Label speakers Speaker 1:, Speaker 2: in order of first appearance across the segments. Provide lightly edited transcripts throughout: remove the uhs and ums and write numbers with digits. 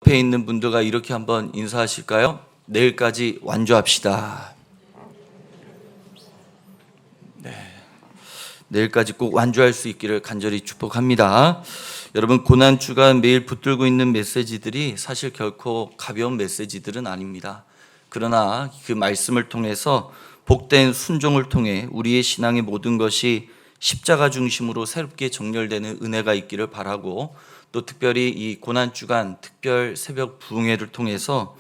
Speaker 1: 옆에 있는 분들과 이렇게 한번 인사하실까요? 내일까지 완주합시다. 네, 내일까지 꼭 완주할 수 있기를 간절히 축복합니다. 여러분, 고난주간 매일 붙들고 있는 메시지들이 사실 결코 가벼운 메시지들은 아닙니다. 그러나 그 말씀을 통해서 복된 순종을 통해 우리의 신앙의 모든 것이 십자가 중심으로 새롭게 정렬되는 은혜가 있기를 바라고, 또 특별히 이 고난주간 특별 새벽 부흥회를 통해서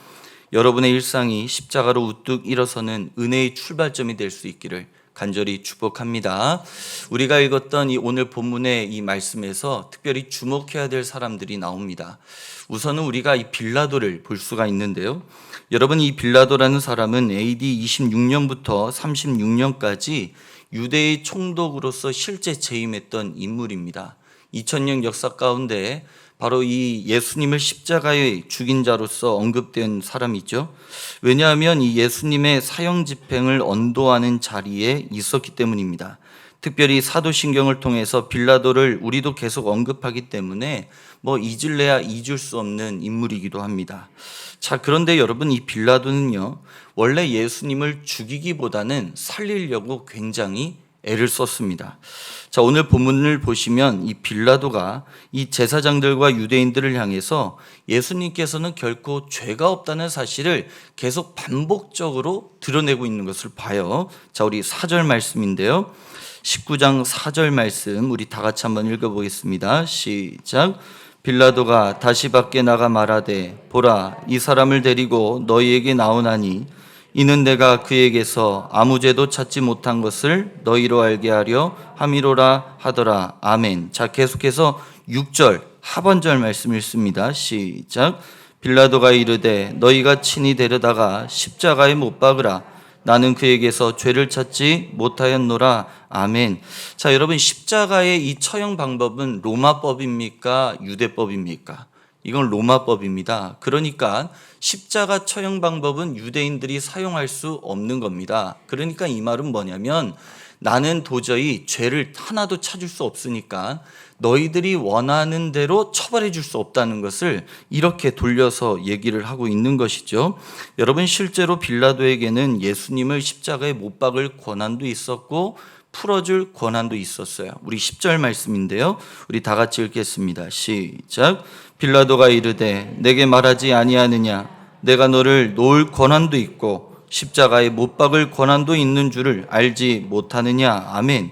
Speaker 1: 여러분의 일상이 십자가로 우뚝 일어서는 은혜의 출발점이 될 수 있기를 간절히 축복합니다. 우리가 읽었던 이 오늘 본문의 이 말씀에서 특별히 주목해야 될 사람들이 나옵니다. 우선은 우리가 이 빌라도를 볼 수가 있는데요. 여러분, 이 빌라도라는 사람은 AD 26년부터 36년까지 유대의 총독으로서 실제 재임했던 인물입니다. 2000년 역사 가운데 바로 이 예수님을 십자가에 죽인 자로서 언급된 사람이죠. 왜냐하면 이 예수님의 사형 집행을 언도하는 자리에 있었기 때문입니다. 특별히 사도신경을 통해서 빌라도를 우리도 계속 언급하기 때문에 잊을래야 잊을 수 없는 인물이기도 합니다. 자, 그런데 여러분, 이 빌라도는요, 원래 예수님을 죽이기보다는 살리려고 굉장히 애를 썼습니다. 자, 오늘 본문을 보시면 이 빌라도가 이 제사장들과 유대인들을 향해서 예수님께서는 결코 죄가 없다는 사실을 계속 반복적으로 드러내고 있는 것을 봐요. 자, 우리 4절 말씀인데요. 19장 4절 말씀 우리 다 같이 한번 읽어보겠습니다. 시작. 빌라도가 다시 밖에 나가 말하되, 보라, 이 사람을 데리고 너희에게 나오나니 이는 내가 그에게서 아무 죄도 찾지 못한 것을 너희로 알게 하려 함이로라 하더라. 아멘. 자, 계속해서 6절 하반절 말씀 읽습니다. 시작. 빌라도가 이르되, 너희가 친히 데려다가 십자가에 못 박으라. 나는 그에게서 죄를 찾지 못하였노라. 아멘. 자, 여러분, 십자가의 이 처형 방법은 로마법입니까? 유대법입니까? 이건 로마법입니다. 그러니까 십자가 처형 방법은 유대인들이 사용할 수 없는 겁니다. 그러니까 이 말은 뭐냐면, 나는 도저히 죄를 하나도 찾을 수 없으니까 너희들이 원하는 대로 처벌해 줄 수 없다는 것을 이렇게 돌려서 얘기를 하고 있는 것이죠. 여러분, 실제로 빌라도에게는 예수님을 십자가에 못 박을 권한도 있었고 풀어줄 권한도 있었어요. 우리 10절 말씀인데요. 우리 다 같이 읽겠습니다. 시작. 빌라도가 이르되, 내게 말하지 아니하느냐? 내가 너를 놓을 권한도 있고 십자가에 못 박을 권한도 있는 줄을 알지 못하느냐? 아멘.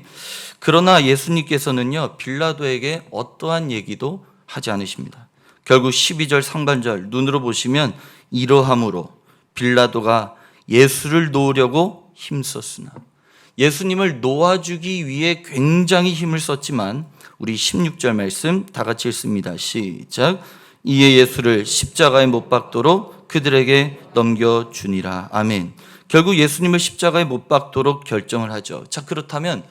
Speaker 1: 그러나 예수님께서는요, 빌라도에게 어떠한 얘기도 하지 않으십니다. 결국 12절 상반절 눈으로 보시면, 이러함으로 빌라도가 예수를 놓으려고 힘썼으나, 예수님을 놓아주기 위해 굉장히 힘을 썼지만, 우리 16절 말씀 다 같이 읽습니다. 시작. 이에 예수를 십자가에 못 박도록 그들에게 넘겨주니라. 아멘. 결국 예수님을 십자가에 못 박도록 결정을 하죠. 자, 그렇다면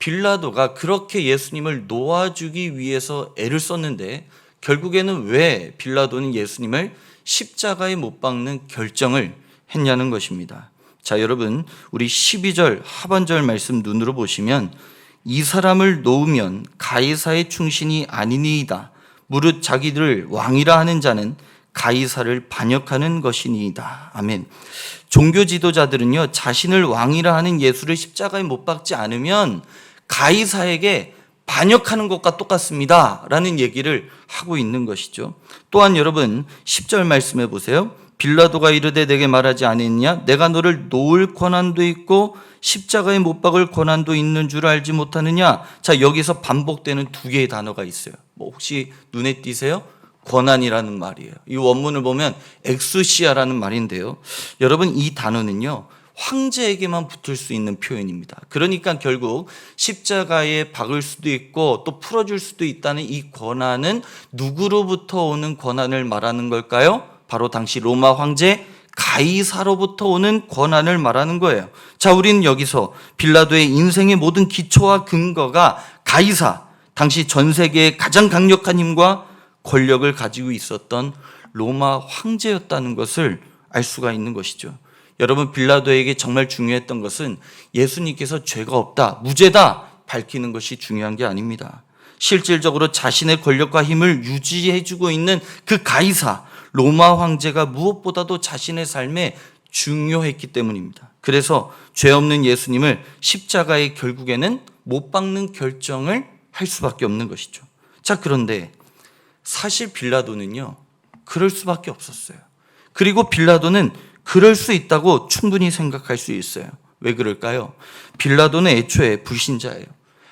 Speaker 1: 빌라도가 그렇게 예수님을 놓아주기 위해서 애를 썼는데 결국에는 왜 빌라도는 예수님을 십자가에 못 박는 결정을 했냐는 것입니다. 자, 여러분, 우리 12절 하반절 말씀 눈으로 보시면, 이 사람을 놓으면 가이사의 충신이 아니니이다. 무릇 자기들을 왕이라 하는 자는 가이사를 반역하는 것이니이다. 아멘. 종교 지도자들은요, 자신을 왕이라 하는 예수를 십자가에 못 박지 않으면 가이사에게 반역하는 것과 똑같습니다 라는 얘기를 하고 있는 것이죠. 또한 여러분, 10절 말씀해 보세요. 빌라도가 이르되, 내게 말하지 않았냐? 내가 너를 놓을 권한도 있고 십자가에 못 박을 권한도 있는 줄 알지 못하느냐? 자, 여기서 반복되는 두 개의 단어가 있어요. 혹시 눈에 띄세요? 권한이라는 말이에요. 이 원문을 보면 엑수시아라는 말인데요. 여러분, 이 단어는요, 황제에게만 붙을 수 있는 표현입니다. 그러니까 결국 십자가에 박을 수도 있고 또 풀어줄 수도 있다는 이 권한은 누구로부터 오는 권한을 말하는 걸까요? 바로 당시 로마 황제 가이사로부터 오는 권한을 말하는 거예요. 자, 우리는 여기서 빌라도의 인생의 모든 기초와 근거가 가이사, 당시 전 세계의 가장 강력한 힘과 권력을 가지고 있었던 로마 황제였다는 것을 알 수가 있는 것이죠. 여러분, 빌라도에게 정말 중요했던 것은 예수님께서 죄가 없다, 무죄다 밝히는 것이 중요한 게 아닙니다. 실질적으로 자신의 권력과 힘을 유지해주고 있는 그 가이사, 로마 황제가 무엇보다도 자신의 삶에 중요했기 때문입니다. 그래서 죄 없는 예수님을 십자가에 결국에는 못 박는 결정을 할 수밖에 없는 것이죠. 자, 그런데 사실 빌라도는요, 그럴 수밖에 없었어요. 그리고 빌라도는 그럴 수 있다고 충분히 생각할 수 있어요. 왜 그럴까요? 빌라도는 애초에 불신자예요.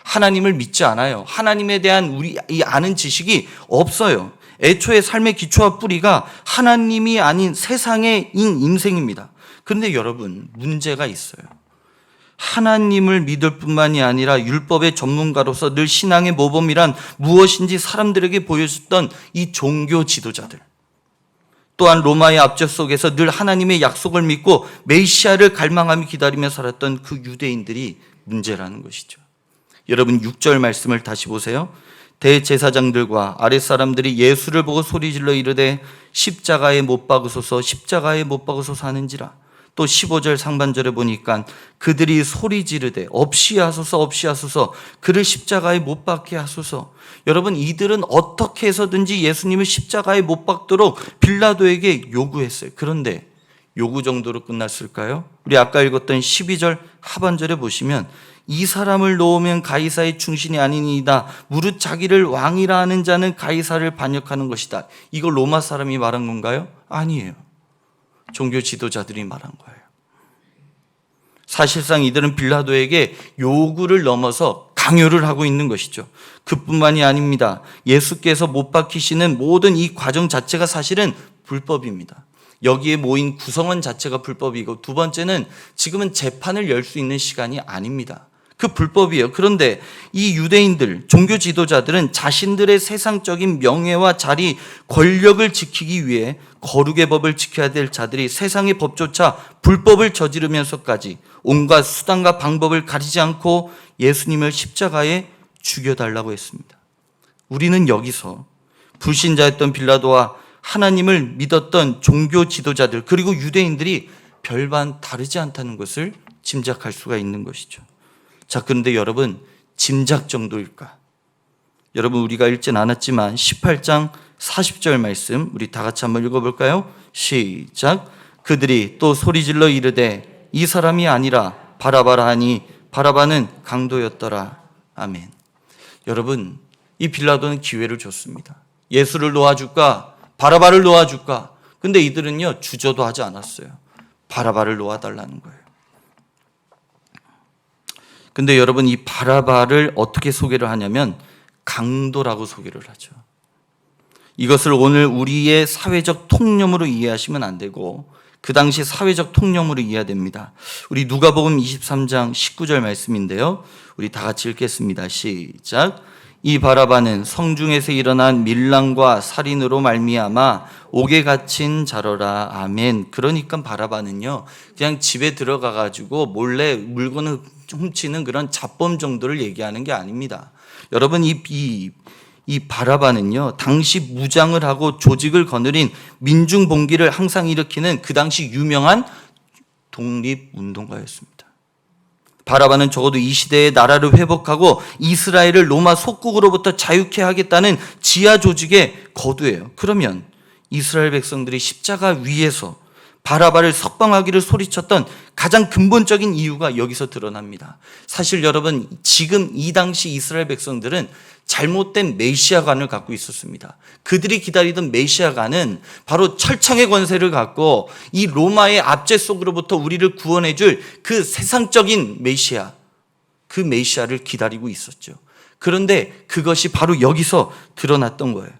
Speaker 1: 하나님을 믿지 않아요. 하나님에 대한 우리 이 아는 지식이 없어요. 애초에 삶의 기초와 뿌리가 하나님이 아닌 세상의 인생입니다. 그런데 여러분, 문제가 있어요. 하나님을 믿을 뿐만이 아니라 율법의 전문가로서 늘 신앙의 모범이란 무엇인지 사람들에게 보여줬던 이 종교 지도자들, 또한 로마의 압제 속에서 늘 하나님의 약속을 믿고 메시아를 갈망하며 기다리며 살았던 그 유대인들이 문제라는 것이죠. 여러분, 6절 말씀을 다시 보세요. 대제사장들과 아랫사람들이 예수를 보고 소리질러 이르되 십자가에 못 박으소서, 십자가에 못 박으소서 하는지라. 또 15절 상반절에 보니까 그들이 소리 지르되 없이 하소서, 없이 하소서, 그를 십자가에 못 박게 하소서. 여러분, 이들은 어떻게 해서든지 예수님을 십자가에 못 박도록 빌라도에게 요구했어요. 그런데 요구 정도로 끝났을까요? 우리 아까 읽었던 12절 하반절에 보시면 이 사람을 놓으면 가이사의 충신이 아니니이다. 무릇 자기를 왕이라 하는 자는 가이사를 반역하는 것이다. 이거 로마 사람이 말한 건가요? 아니에요. 종교 지도자들이 말한 거예요. 사실상 이들은 빌라도에게 요구를 넘어서 강요를 하고 있는 것이죠. 그뿐만이 아닙니다. 예수께서 못 박히시는 모든 이 과정 자체가 사실은 불법입니다. 여기에 모인 구성원 자체가 불법이고, 두 번째는 지금은 재판을 열 수 있는 시간이 아닙니다. 그 불법이에요. 그런데 이 유대인들, 종교 지도자들은 자신들의 세상적인 명예와 자리, 권력을 지키기 위해 거룩의 법을 지켜야 될 자들이 세상의 법조차 불법을 저지르면서까지 온갖 수단과 방법을 가리지 않고 예수님을 십자가에 죽여달라고 했습니다. 우리는 여기서 불신자였던 빌라도와 하나님을 믿었던 종교 지도자들, 그리고 유대인들이 별반 다르지 않다는 것을 짐작할 수가 있는 것이죠. 자, 그런데 여러분, 짐작 정도일까? 여러분, 우리가 읽진 않았지만 18장 40절 말씀 우리 다 같이 한번 읽어볼까요? 시작. 그들이 또 소리질러 이르되 이 사람이 아니라 바라바라 하니 바라바는 강도였더라. 아멘. 여러분, 이 빌라도는 기회를 줬습니다. 예수를 놓아줄까? 바라바를 놓아줄까? 근데 이들은요, 주저도 하지 않았어요. 바라바를 놓아달라는 거예요. 근데 여러분, 이 바라바를 어떻게 소개를 하냐면 강도라고 소개를 하죠. 이것을 오늘 우리의 사회적 통념으로 이해하시면 안 되고 그 당시 사회적 통념으로 이해해야 됩니다. 우리 누가복음 23장 19절 말씀인데요. 우리 다 같이 읽겠습니다. 시작. 이 바라바는 성중에서 일어난 밀랑과 살인으로 말미암아 옥에 갇힌 자로라. 아멘. 그러니까 바라바는요, 그냥 집에 들어가 가지고 몰래 물건을 훔치는 그런 잡범 정도를 얘기하는 게 아닙니다. 여러분, 이 바라바는요, 당시 무장을 하고 조직을 거느린 민중 봉기를 항상 일으키는 그 당시 유명한 독립운동가였습니다. 바라바는 적어도 이 시대의 나라를 회복하고 이스라엘을 로마 속국으로부터 자유케 하겠다는 지하 조직의 거두예요. 그러면 이스라엘 백성들이 십자가 위에서 바라바를 석방하기를 소리쳤던 가장 근본적인 이유가 여기서 드러납니다. 사실 여러분, 지금 이 당시 이스라엘 백성들은 잘못된 메시아관을 갖고 있었습니다. 그들이 기다리던 메시아관은 바로 철창의 권세를 갖고 이 로마의 압제 속으로부터 우리를 구원해 줄 그 세상적인 메시아, 그 메시아를 기다리고 있었죠. 그런데 그것이 바로 여기서 드러났던 거예요.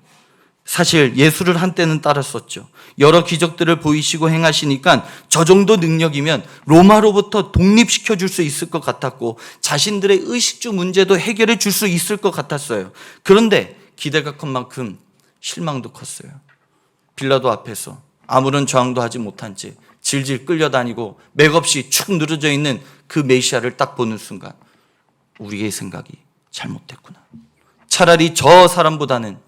Speaker 1: 사실 예수를 한때는 따랐었죠. 여러 기적들을 보이시고 행하시니까 저 정도 능력이면 로마로부터 독립시켜 줄 수 있을 것 같았고 자신들의 의식주 문제도 해결해 줄 수 있을 것 같았어요. 그런데 기대가 큰 만큼 실망도 컸어요. 빌라도 앞에서 아무런 저항도 하지 못한 채 질질 끌려다니고 맥없이 축 늘어져 있는 그 메시아를 딱 보는 순간 우리의 생각이 잘못됐구나. 차라리 저 사람보다는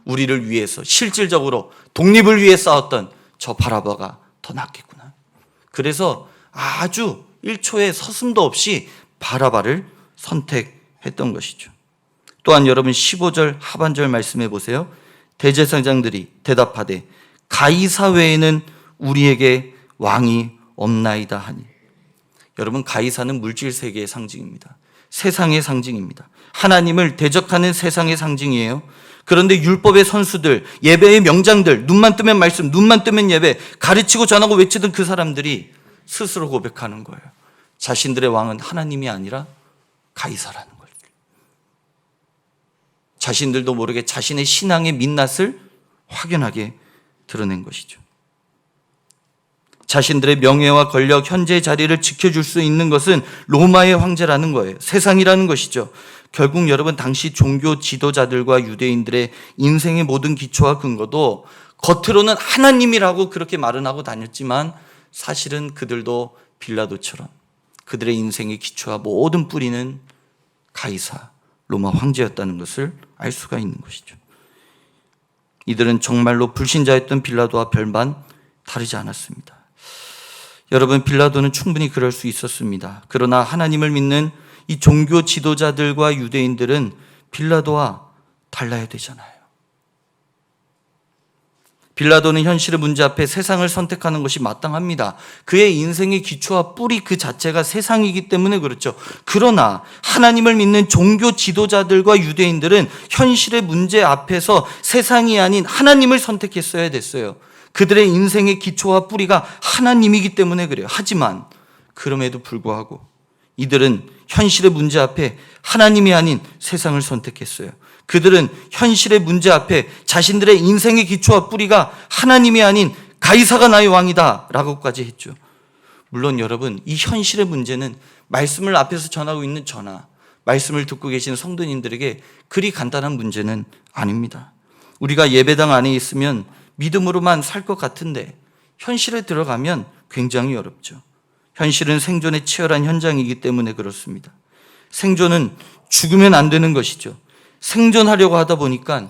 Speaker 1: 우리를 위해서 실질적으로 독립을 위해 싸웠던 저 바라바가 더 낫겠구나. 그래서 아주 1초의 서슴도 없이 바라바를 선택했던 것이죠. 또한 여러분 15절 하반절 말씀해 보세요. 대제사장들이 대답하되 가이사 외에는 우리에게 왕이 없나이다 하니. 여러분, 가이사는 물질 세계의 상징입니다. 세상의 상징입니다. 하나님을 대적하는 세상의 상징이에요. 그런데 율법의 선수들, 예배의 명장들, 눈만 뜨면 말씀, 눈만 뜨면 예배, 가르치고 전하고 외치던 그 사람들이 스스로 고백하는 거예요. 자신들의 왕은 하나님이 아니라 가이사라는 거예요. 자신들도 모르게 자신의 신앙의 민낯을 확연하게 드러낸 것이죠. 자신들의 명예와 권력, 현재의 자리를 지켜줄 수 있는 것은 로마의 황제라는 거예요. 세상이라는 것이죠. 결국 여러분, 당시 종교 지도자들과 유대인들의 인생의 모든 기초와 근거도 겉으로는 하나님이라고 그렇게 말은 하고 다녔지만 사실은 그들도 빌라도처럼 그들의 인생의 기초와 모든 뿌리는 가이사, 로마 황제였다는 것을 알 수가 있는 것이죠. 이들은 정말로 불신자였던 빌라도와 별반 다르지 않았습니다. 여러분, 빌라도는 충분히 그럴 수 있었습니다. 그러나 하나님을 믿는 이 종교 지도자들과 유대인들은 빌라도와 달라야 되잖아요. 빌라도는 현실의 문제 앞에 세상을 선택하는 것이 마땅합니다. 그의 인생의 기초와 뿌리 그 자체가 세상이기 때문에 그렇죠. 그러나 하나님을 믿는 종교 지도자들과 유대인들은 현실의 문제 앞에서 세상이 아닌 하나님을 선택했어야 됐어요. 그들의 인생의 기초와 뿌리가 하나님이기 때문에 그래요. 하지만 그럼에도 불구하고 이들은 현실의 문제 앞에 하나님이 아닌 세상을 선택했어요. 그들은 현실의 문제 앞에 자신들의 인생의 기초와 뿌리가 하나님이 아닌 가이사가 나의 왕이다 라고까지 했죠. 물론 여러분, 이 현실의 문제는 말씀을 앞에서 전하고 있는 저나 말씀을 듣고 계시는 성도님들에게 그리 간단한 문제는 아닙니다. 우리가 예배당 안에 있으면 믿음으로만 살 것 같은데 현실에 들어가면 굉장히 어렵죠. 현실은 생존의 치열한 현장이기 때문에 그렇습니다. 생존은 죽으면 안 되는 것이죠. 생존하려고 하다 보니까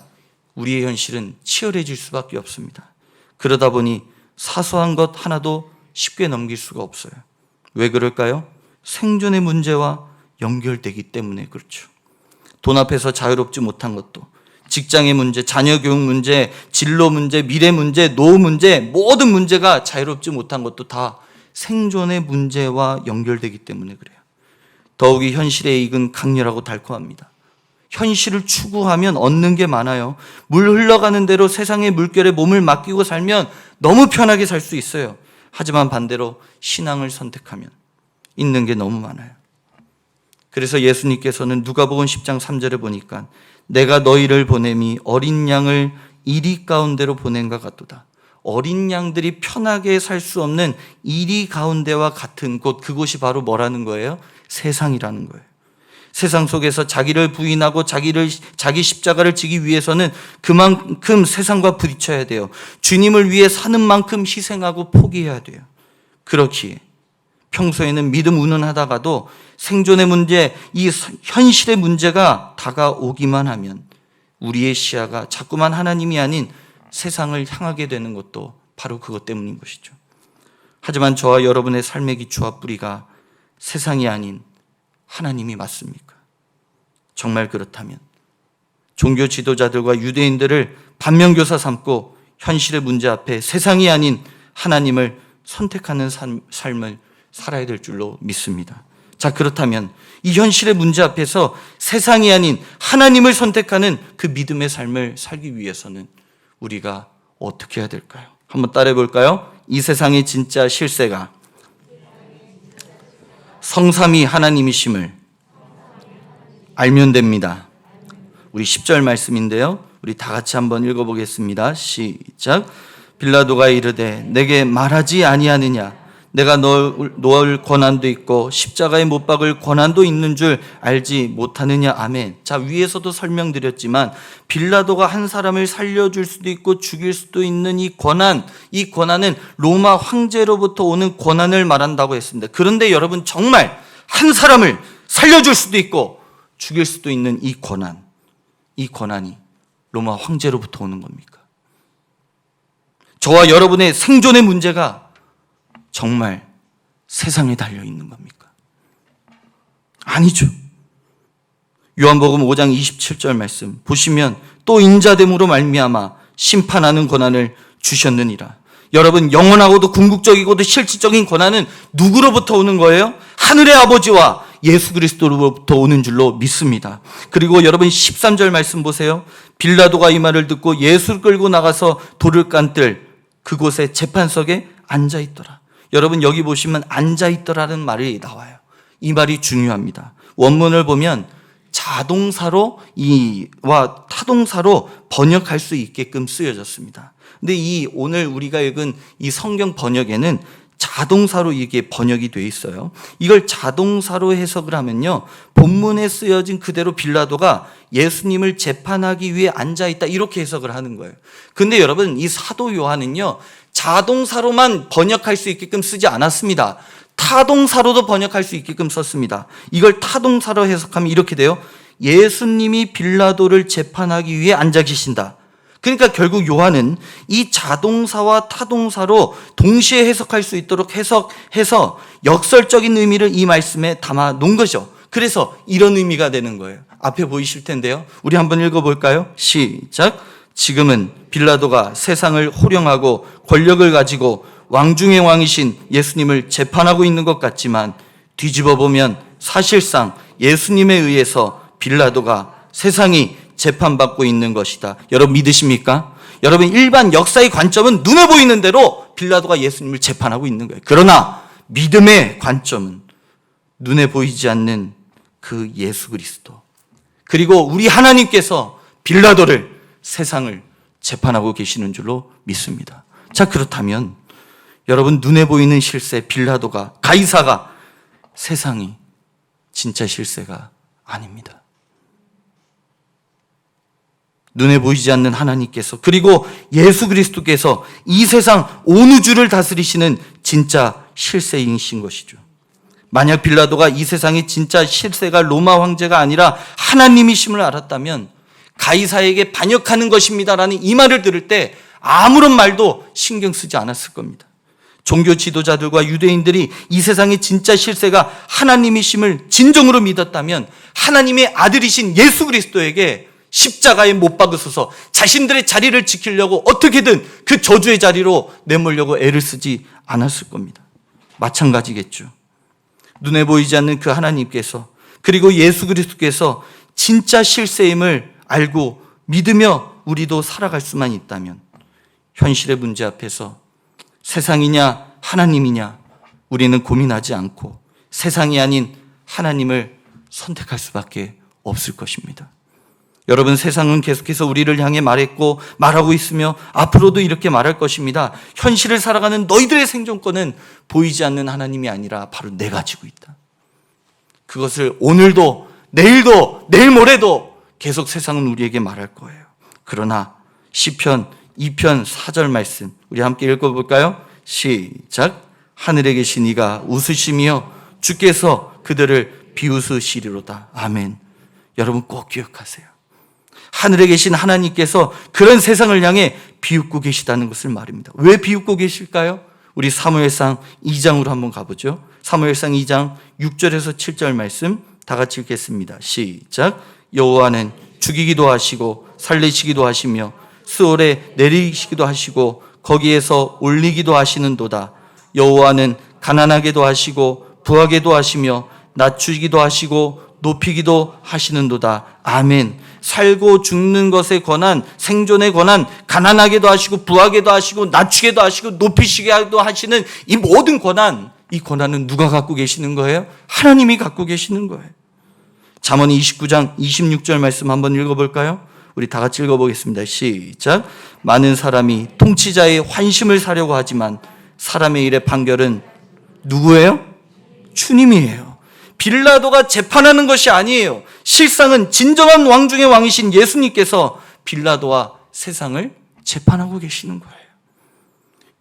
Speaker 1: 우리의 현실은 치열해질 수밖에 없습니다. 그러다 보니 사소한 것 하나도 쉽게 넘길 수가 없어요. 왜 그럴까요? 생존의 문제와 연결되기 때문에 그렇죠. 돈 앞에서 자유롭지 못한 것도, 직장의 문제, 자녀 교육 문제, 진로 문제, 미래 문제, 노후 문제, 모든 문제가 자유롭지 못한 것도 다 생존의 문제와 연결되기 때문에 그래요. 더욱이 현실의 이익은 강렬하고 달콤합니다. 현실을 추구하면 얻는 게 많아요. 물 흘러가는 대로 세상의 물결에 몸을 맡기고 살면 너무 편하게 살 수 있어요. 하지만 반대로 신앙을 선택하면 있는 게 너무 많아요. 그래서 예수님께서는 누가복음 10장 3절에 보니까 내가 너희를 보냄이 어린 양을 이리 가운데로 보낸과 같도다. 어린 양들이 편하게 살 수 없는 이리 가운데와 같은 곳, 그곳이 바로 뭐라는 거예요? 세상이라는 거예요. 세상 속에서 자기를 부인하고 자기 십자가를 지기 위해서는 그만큼 세상과 부딪혀야 돼요. 주님을 위해 사는 만큼 희생하고 포기해야 돼요. 그렇기에 평소에는 믿음 운운하다가도 생존의 문제, 이 현실의 문제가 다가오기만 하면 우리의 시야가 자꾸만 하나님이 아닌 세상을 향하게 되는 것도 바로 그것 때문인 것이죠. 하지만 저와 여러분의 삶의 기초와 뿌리가 세상이 아닌 하나님이 맞습니까? 정말 그렇다면 종교 지도자들과 유대인들을 반면교사 삼고 현실의 문제 앞에 세상이 아닌 하나님을 선택하는 삶을 살아야 될 줄로 믿습니다. 자, 그렇다면 이 현실의 문제 앞에서 세상이 아닌 하나님을 선택하는 그 믿음의 삶을 살기 위해서는 우리가 어떻게 해야 될까요? 한번 따라해 볼까요? 이 세상의 진짜 실세가 성삼위 하나님이심을 알면 됩니다. 우리 10절 말씀인데요. 우리 다 같이 한번 읽어보겠습니다. 시작. 빌라도가 이르되 내게 말하지 아니하느냐? 내가 놓을 권한도 있고 십자가에 못 박을 권한도 있는 줄 알지 못하느냐. 아멘. 자, 위에서도 설명드렸지만 빌라도가 한 사람을 살려줄 수도 있고 죽일 수도 있는 이 권한은 로마 황제로부터 오는 권한을 말한다고 했습니다. 그런데 여러분, 정말 한 사람을 살려줄 수도 있고 죽일 수도 있는 이 권한이 로마 황제로부터 오는 겁니까? 저와 여러분의 생존의 문제가 정말 세상에 달려 있는 겁니까? 아니죠. 요한복음 5장 27절 말씀 보시면 또 인자됨으로 말미암아 심판하는 권한을 주셨느니라. 여러분, 영원하고도 궁극적이고도 실질적인 권한은 누구로부터 오는 거예요? 하늘의 아버지와 예수 그리스도로부터 오는 줄로 믿습니다. 그리고 여러분 13절 말씀 보세요. 빌라도가 이 말을 듣고 예수를 끌고 나가서 돌을 깐들 그곳에 재판석에 앉아있더라. 여러분, 여기 보시면 앉아있더라는 말이 나와요. 이 말이 중요합니다. 원문을 보면 자동사로 와 타동사로 번역할 수 있게끔 쓰여졌습니다. 근데 오늘 우리가 읽은 이 성경 번역에는 자동사로 이게 번역이 돼 있어요. 이걸 자동사로 해석을 하면요, 본문에 쓰여진 그대로 빌라도가 예수님을 재판하기 위해 앉아있다 이렇게 해석을 하는 거예요. 근데 여러분, 이 사도 요한은요, 자동사로만 번역할 수 있게끔 쓰지 않았습니다. 타동사로도 번역할 수 있게끔 썼습니다. 이걸 타동사로 해석하면 이렇게 돼요. 예수님이 빌라도를 재판하기 위해 앉아 계신다. 그러니까 결국 요한은 이 자동사와 타동사로 동시에 해석할 수 있도록 해석해서 역설적인 의미를 이 말씀에 담아 놓은 거죠. 그래서 이런 의미가 되는 거예요. 앞에 보이실 텐데요. 우리 한번 읽어볼까요? 시작. 지금은 빌라도가 세상을 호령하고 권력을 가지고 왕 중의 왕이신 예수님을 재판하고 있는 것 같지만 뒤집어 보면 사실상 예수님에 의해서 빌라도가 세상이 재판받고 있는 것이다. 여러분 믿으십니까? 여러분, 일반 역사의 관점은 눈에 보이는 대로 빌라도가 예수님을 재판하고 있는 거예요. 그러나 믿음의 관점은 눈에 보이지 않는 그 예수 그리스도, 그리고 우리 하나님께서 빌라도를, 세상을 재판하고 계시는 줄로 믿습니다. 자, 그렇다면 여러분, 눈에 보이는 실세 빌라도가, 가이사가, 세상이 진짜 실세가 아닙니다. 눈에 보이지 않는 하나님께서, 그리고 예수 그리스도께서 이 세상 온 우주를 다스리시는 진짜 실세이신 것이죠. 만약 빌라도가 이 세상의 진짜 실세가 로마 황제가 아니라 하나님이심을 알았다면 가이사에게 반역하는 것입니다라는 이 말을 들을 때 아무런 말도 신경 쓰지 않았을 겁니다. 종교 지도자들과 유대인들이 이 세상의 진짜 실세가 하나님이심을 진정으로 믿었다면 하나님의 아들이신 예수 그리스도에게 십자가에 못 박으셔서 자신들의 자리를 지키려고 어떻게든 그 저주의 자리로 내몰려고 애를 쓰지 않았을 겁니다. 마찬가지겠죠. 눈에 보이지 않는 그 하나님께서, 그리고 예수 그리스도께서 진짜 실세임을 알고 믿으며 우리도 살아갈 수만 있다면 현실의 문제 앞에서 세상이냐 하나님이냐 우리는 고민하지 않고 세상이 아닌 하나님을 선택할 수밖에 없을 것입니다. 여러분, 세상은 계속해서 우리를 향해 말했고 말하고 있으며 앞으로도 이렇게 말할 것입니다. 현실을 살아가는 너희들의 생존권은 보이지 않는 하나님이 아니라 바로 내가 지고 있다. 그것을 오늘도 내일도 내일 모레도 계속 세상은 우리에게 말할 거예요. 그러나 시편 2편 4절 말씀 우리 함께 읽어볼까요? 시작. 하늘에 계신 이가 웃으시며 주께서 그들을 비웃으시리로다. 아멘. 여러분 꼭 기억하세요. 하늘에 계신 하나님께서 그런 세상을 향해 비웃고 계시다는 것을 말입니다. 왜 비웃고 계실까요? 우리 사무엘상 2장으로 한번 가보죠. 사무엘상 2장 6절에서 7절 말씀 다 같이 읽겠습니다. 시작. 여호와는 죽이기도 하시고 살리시기도 하시며 스올에 내리시기도 하시고 거기에서 올리기도 하시는도다. 여호와는 가난하게도 하시고 부하게도 하시며 낮추기도 하시고 높이기도 하시는도다. 아멘. 살고 죽는 것에 관한, 생존에 관한, 가난하게도 하시고 부하게도 하시고 낮추게도 하시고 높이시게도 하시는 이 모든 권한, 이 권한은 누가 갖고 계시는 거예요? 하나님이 갖고 계시는 거예요. 잠언 29장 26절 말씀 한번 읽어볼까요? 우리 다 같이 읽어보겠습니다. 시작. 많은 사람이 통치자의 환심을 사려고 하지만 사람의 일의 판결은 누구예요? 주님이에요. 빌라도가 재판하는 것이 아니에요. 실상은 진정한 왕 중의 왕이신 예수님께서 빌라도와 세상을 재판하고 계시는 거예요.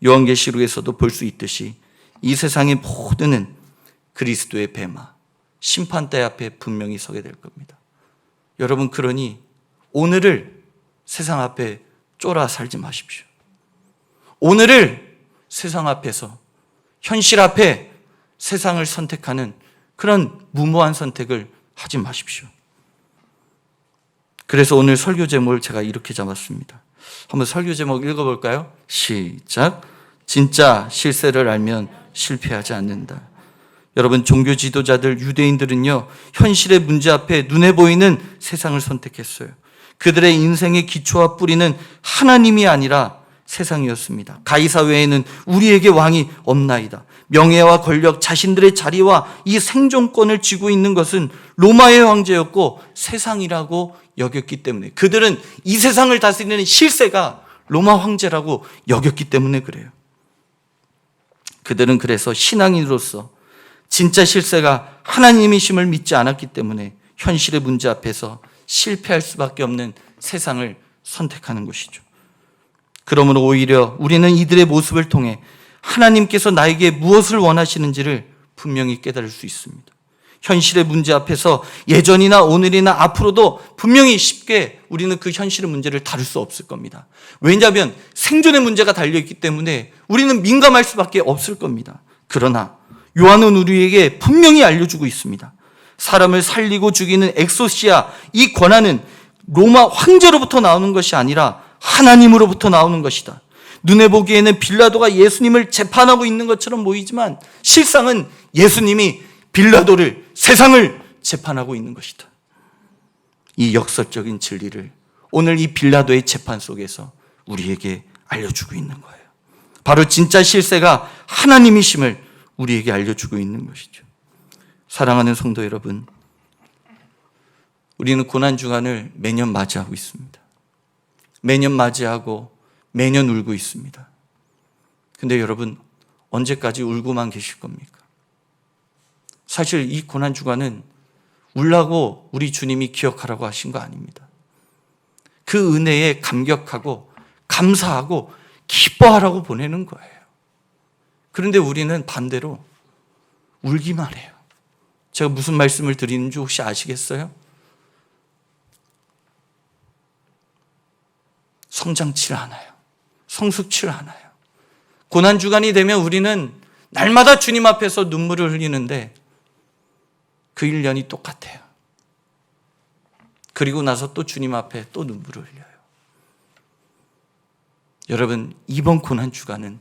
Speaker 1: 요한계시록에서도 볼 수 있듯이 이 세상의 모든은 그리스도의 뱀아, 심판대 앞에 분명히 서게 될 겁니다. 여러분, 그러니 오늘을 세상 앞에 쫄아 살지 마십시오. 오늘을 세상 앞에서, 현실 앞에 세상을 선택하는 그런 무모한 선택을 하지 마십시오. 그래서 오늘 설교 제목을 제가 이렇게 잡았습니다. 한번 설교 제목 읽어볼까요? 시작. 진짜 실세를 알면 실패하지 않는다. 여러분, 종교 지도자들, 유대인들은요, 현실의 문제 앞에 눈에 보이는 세상을 선택했어요. 그들의 인생의 기초와 뿌리는 하나님이 아니라 세상이었습니다. 가이사 외에는 우리에게 왕이 없나이다. 명예와 권력, 자신들의 자리와 이 생존권을 쥐고 있는 것은 로마의 황제였고 세상이라고 여겼기 때문에, 그들은 이 세상을 다스리는 실세가 로마 황제라고 여겼기 때문에 그래요. 그들은 그래서 신앙인으로서 진짜 실세가 하나님이심을 믿지 않았기 때문에 현실의 문제 앞에서 실패할 수밖에 없는 세상을 선택하는 것이죠. 그러므로 오히려 우리는 이들의 모습을 통해 하나님께서 나에게 무엇을 원하시는지를 분명히 깨달을 수 있습니다. 현실의 문제 앞에서 예전이나 오늘이나 앞으로도 분명히 쉽게 우리는 그 현실의 문제를 다룰 수 없을 겁니다. 왜냐하면 생존의 문제가 달려있기 때문에 우리는 민감할 수밖에 없을 겁니다. 그러나 요한은 우리에게 분명히 알려주고 있습니다. 사람을 살리고 죽이는 엑소시아, 이 권한은 로마 황제로부터 나오는 것이 아니라 하나님으로부터 나오는 것이다. 눈에 보기에는 빌라도가 예수님을 재판하고 있는 것처럼 보이지만 실상은 예수님이 빌라도를, 세상을 재판하고 있는 것이다. 이 역설적인 진리를 오늘 이 빌라도의 재판 속에서 우리에게 알려주고 있는 거예요. 바로 진짜 실세가 하나님이심을 우리에게 알려주고 있는 것이죠. 사랑하는 성도 여러분, 우리는 고난주간을 매년 맞이하고 있습니다. 매년 맞이하고 매년 울고 있습니다. 근데 여러분, 언제까지 울고만 계실 겁니까? 사실 이 고난주간은 울라고 우리 주님이 기억하라고 하신 거 아닙니다. 그 은혜에 감격하고 감사하고 기뻐하라고 보내는 거예요. 그런데 우리는 반대로 울기만 해요. 제가 무슨 말씀을 드리는지 혹시 아시겠어요? 성장치를 않아요. 성숙치를 않아요. 고난주간이 되면 우리는 날마다 주님 앞에서 눈물을 흘리는데 그 1년이 똑같아요. 그리고 나서 또 주님 앞에 또 눈물을 흘려요. 여러분, 이번 고난주간은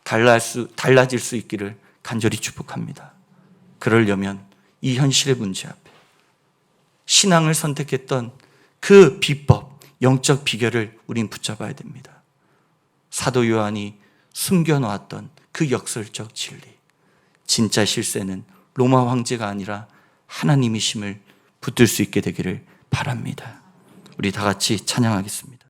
Speaker 1: 달라질 수 있기를 간절히 축복합니다. 그러려면 이 현실의 문제 앞에 신앙을 선택했던 그 비법, 영적 비결을 우린 붙잡아야 됩니다. 사도 요한이 숨겨놓았던 그 역설적 진리, 진짜 실세는 로마 황제가 아니라 하나님이심을 붙들 수 있게 되기를 바랍니다. 우리 다 같이 찬양하겠습니다.